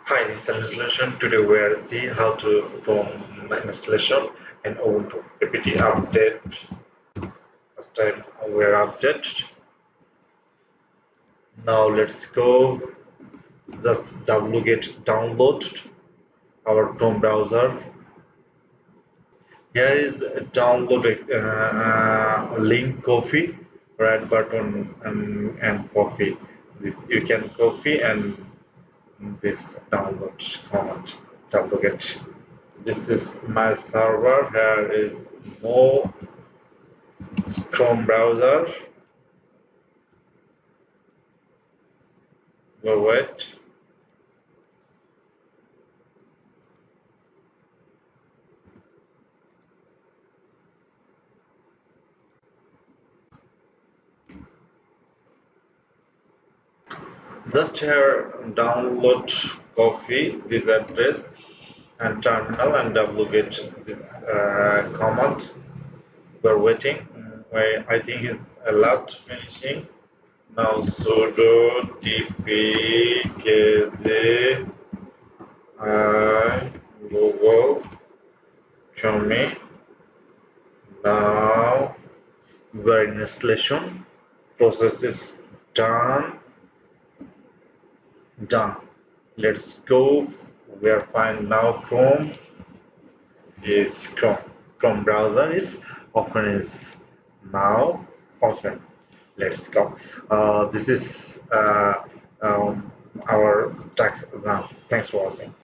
Hi, this is silentsolution. Today we are see how to perform installation in Ubuntu. apt update. First time we are updated. Now let's go. Just wget download our Chrome browser. Here is a download link coffee, right button and coffee. This you can coffee and this download command wget. This is my server. Here is no Chrome browser. Wait. Just here download coffee this address and terminal and wget this command. We're waiting. I think is last finishing. Now sudo dpkg google show me now where installation process is done. Let's go. We are fine now. Chrome browser is now open. Let's go. This is our tax exam. Thanks for watching.